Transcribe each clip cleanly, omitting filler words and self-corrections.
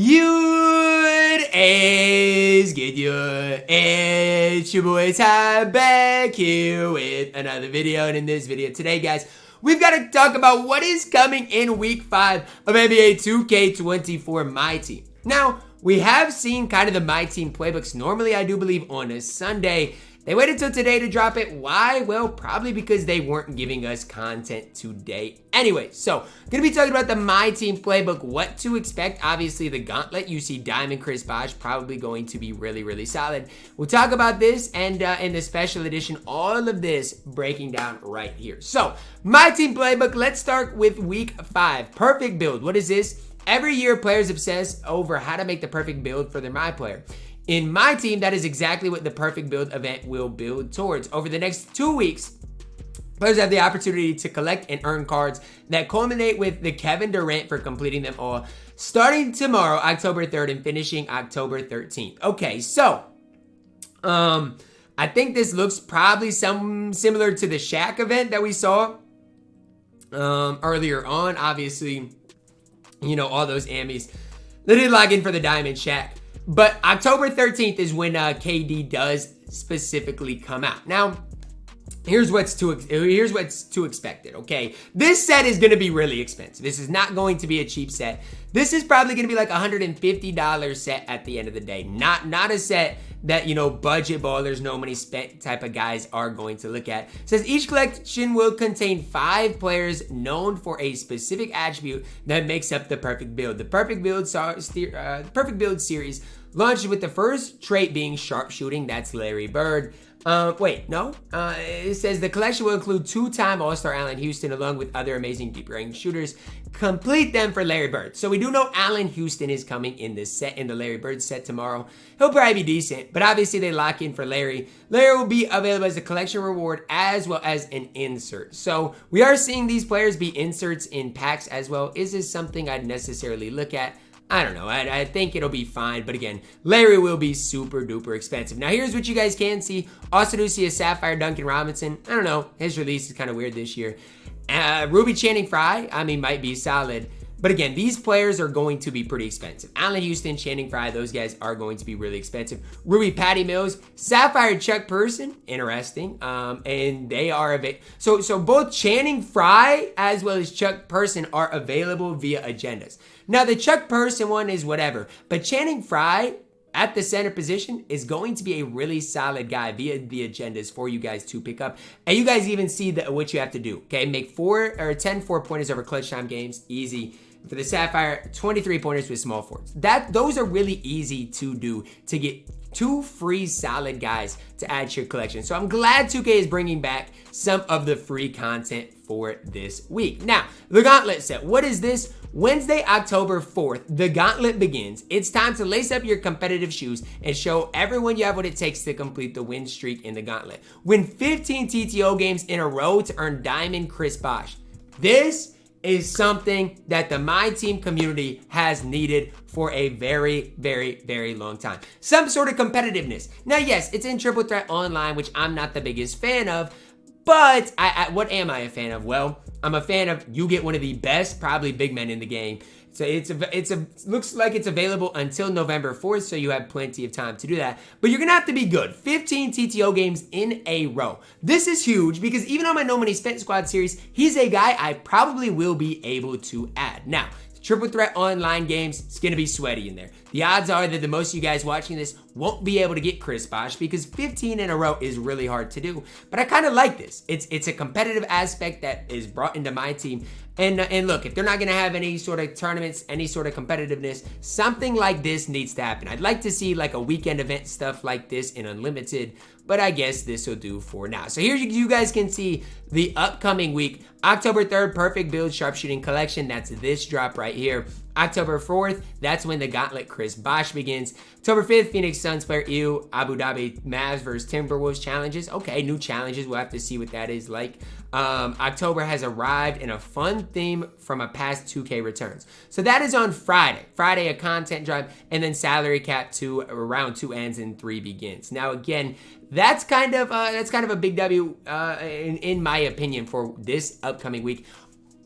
It is good, it's your boy Ty back here with another video. And in this video today, guys, we've got to talk about what is coming in week 5 of NBA 2K24 MyTEAM. Now, we have seen kind of the MyTEAM playbooks normally, I do believe, on a Sunday. They waited till today to drop it. Why? Well, probably because they weren't giving us content today. Anyway, so gonna be talking about the MyTEAM playbook, what to expect. Obviously, the Gauntlet, you see Diamond Chris Bosh, probably going to be really, really solid. We'll talk about this and in the special edition, all of this breaking down right here. So, MyTEAM playbook, let's start with week 5. Perfect build. What is this? Every year, players obsess over how to make the perfect build for their MyPlayer. In MyTEAM, that is exactly what the perfect build event will build towards. Over the next 2 weeks, players have the opportunity to collect and earn cards that culminate with the Kevin Durant for completing them all, starting tomorrow, October 3rd, and finishing October 13th. Okay, so, I think this looks probably similar to the Shaq event that we saw earlier on. Obviously, you know, all those Amis. They did log in for the Diamond Shaq. But October 13th is when KD does specifically come out. Now, here's what's to expected, okay? This set is going to be really expensive. This is not going to be a cheap set. This is probably going to be like a $150 set at the end of the day. Not a set that, you know, budget ballers, no money spent type of guys are going to look at. It says each collection will contain 5 players known for a specific attribute that makes up the perfect build. The perfect build series launches with the first trait being sharpshooting. That's Larry Bird. It says the collection will include 2-time All-Star Allan Houston along with other amazing deep-range shooters. Complete them for Larry Bird. So we do know Allan Houston is coming in this set, in the Larry Bird set tomorrow. He'll probably be decent, but obviously they lock in for Larry. Larry will be available as a collection reward as well as an insert. So we are seeing these players be inserts in packs as well. Is this something I'd necessarily look at? I don't know. I think it'll be fine. But again, Larry will be super duper expensive. Now, here's what you guys can see. Also do see a sapphire Duncan Robinson. I don't know. His release is kind of weird this year. Ruby Channing Frye, I mean, might be solid. But again, these players are going to be pretty expensive. Allan Houston, Channing Frye, those guys are going to be really expensive. Ruby Patty Mills, Sapphire Chuck Person, interesting. And they are so both Channing Frye as well as Chuck Person are available via agendas. Now the Chuck Person one is whatever, but Channing Frye at the center position is going to be a really solid guy via the agendas for you guys to pick up. And you guys even see what you have to do. Okay, make 10 4-pointers over clutch time games, easy. For the Sapphire, 23 pointers with small forwards. Those are really easy to do to get 2 free solid guys to add to your collection. So I'm glad 2K is bringing back some of the free content for this week. Now, the Gauntlet Set. What is this? Wednesday, October 4th, the Gauntlet begins. It's time to lace up your competitive shoes and show everyone you have what it takes to complete the win streak in the Gauntlet. Win 15 TTO games in a row to earn Diamond Chris Bosh. This is something that the MyTEAM community has needed for a very, very, very long time. Some sort of competitiveness. Now, yes, it's in Triple Threat Online, which I'm not the biggest fan of, but what am I a fan of? Well, I'm a fan of you get one of the best, probably big men in the game. So looks like it's available until November 4th, so you have plenty of time to do that. But you're gonna have to be good. 15 TTO games in a row. This is huge because even on my No Money Spent Squad series, he's a guy I probably will be able to add. Now, Triple Threat Online games, it's going to be sweaty in there. The odds are that the most of you guys watching this won't be able to get Chris Bosh because 15 in a row is really hard to do. But I kind of like this. It's a competitive aspect that is brought into MyTEAM. And look, if they're not going to have any sort of tournaments, any sort of competitiveness, something like this needs to happen. I'd like to see like a weekend event stuff like this in Unlimited, but I guess this will do for now. So here you guys can see the upcoming week. October 3rd, Perfect Build Sharpshooting Collection. That's this drop right here. October 4th, that's when the Gauntlet Chris Bosh begins. October 5th, Phoenix Suns player EU, Abu Dhabi Mavs versus Timberwolves challenges. Okay, new challenges. We'll have to see what that is like. October has arrived in a fun theme from a past 2K returns. So that is on Friday. Friday, a content drive, and then salary cap 2, round 2 ends and 3 begins. Now again, that's kind of a big W in my opinion for this upcoming week.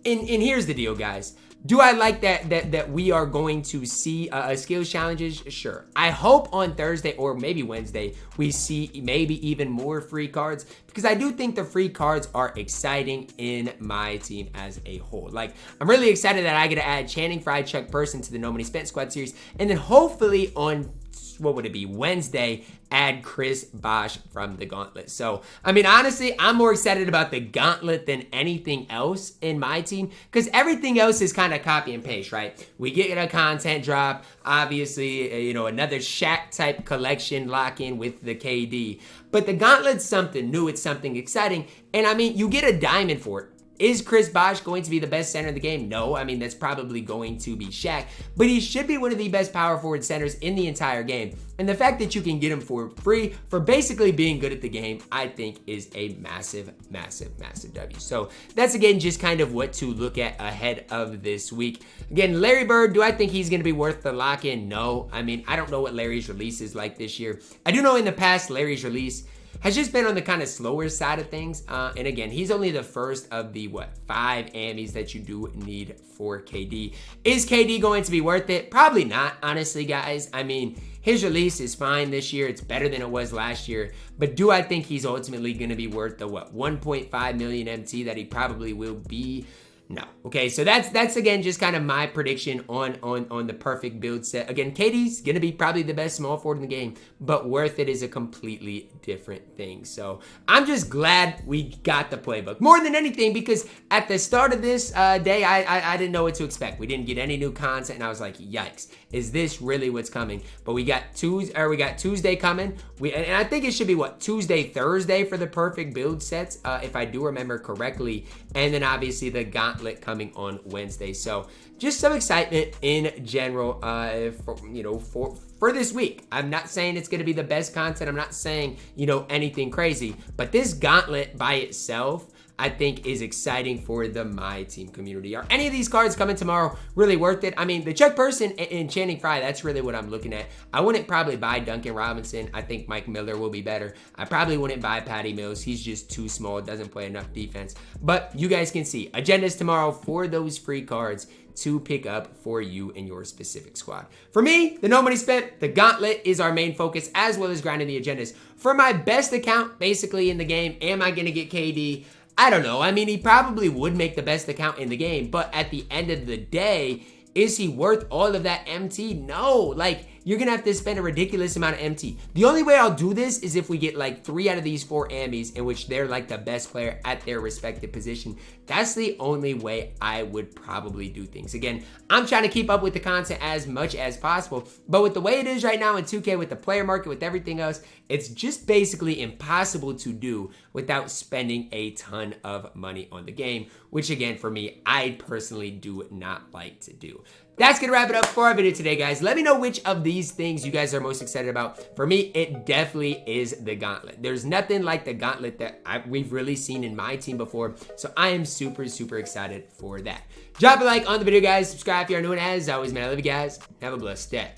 And here's the deal, guys. Do I like that we are going to see skills challenges? Sure. I hope on Thursday or maybe Wednesday we see maybe even more free cards, because I do think the free cards are exciting in my team as a whole. Like, I'm really excited that I get to add Channing Frye, Chuck Person to the No Money Spent Squad series, and then hopefully on, what would it be, Wednesday, add Chris Bosh from the Gauntlet. So, I mean, honestly, I'm more excited about the Gauntlet than anything else in my team, because everything else is kind of copy and paste, right? We get a content drop, obviously, you know, another Shaq type collection lock-in with the KD. But the Gauntlet's something new, it's something exciting, and I mean, you get a diamond for it. Is Chris Bosh going to be the best center in the game? No, I mean, that's probably going to be Shaq, but he should be one of the best power forward centers in the entire game. And the fact that you can get him for free for basically being good at the game, I think is a massive, massive, massive W. So that's, again, just kind of what to look at ahead of this week. Again, Larry Bird, do I think he's going to be worth the lock-in? No. I mean, I don't know what Larry's release is like this year. I do know in the past, Larry's release has just been on the kind of slower side of things. And again, he's only the first of the, 5 ammies that you do need for KD. Is KD going to be worth it? Probably not, honestly, guys. I mean, his release is fine this year. It's better than it was last year. But do I think he's ultimately going to be worth the, 1.5 million MT that he probably will be? No. Okay, so that's again just kind of my prediction on the perfect build set. Again, KD's gonna be probably the best small forward in the game, but worth it is a completely different thing. So I'm just glad we got the playbook more than anything, because at the start of this day, I didn't know what to expect. We didn't get any new content, and I was like, yikes, is this really what's coming? But we got Tuesday coming. And I think it should be Tuesday, Thursday for the perfect build sets, if I do remember correctly, and then obviously the Gauntlet coming on Wednesday. So just some excitement in general for this week. I'm not saying it's going to be the best content. I'm not saying, anything crazy, but this Gauntlet by itself, I think, is exciting for the MyTEAM community. Are any of these cards coming tomorrow really worth it? I mean, the Chuck Person and Channing Frye, that's really what I'm looking at. I wouldn't probably buy Duncan Robinson. I think Mike Miller will be better. I probably wouldn't buy Patty Mills. He's just too small, doesn't play enough defense. But you guys can see agendas tomorrow for those free cards to pick up for you in your specific squad. For me, the no money spent, the Gauntlet is our main focus, as well as grinding the agendas. For my best account, basically in the game, am I going to get KD? I don't know. I mean, he probably would make the best account in the game, but at the end of the day, is he worth all of that MT? No. Like, you're going to have to spend a ridiculous amount of MT. The only way I'll do this is if we get like 3 out of these 4 ammies in which they're like the best player at their respective position. That's the only way I would probably do things. Again, I'm trying to keep up with the content as much as possible, but with the way it is right now in 2K, with the player market, with everything else, it's just basically impossible to do without spending a ton of money on the game, which again, for me, I personally do not like to do. That's going to wrap it up for our video today, guys. Let me know which of these things you guys are most excited about. For me, it definitely is the Gauntlet. There's nothing like the Gauntlet that we've really seen in my team before, so I am super, super excited for that. Drop a like on the video, guys. Subscribe if you are new, and as always, man, I love you guys. Have a blessed day.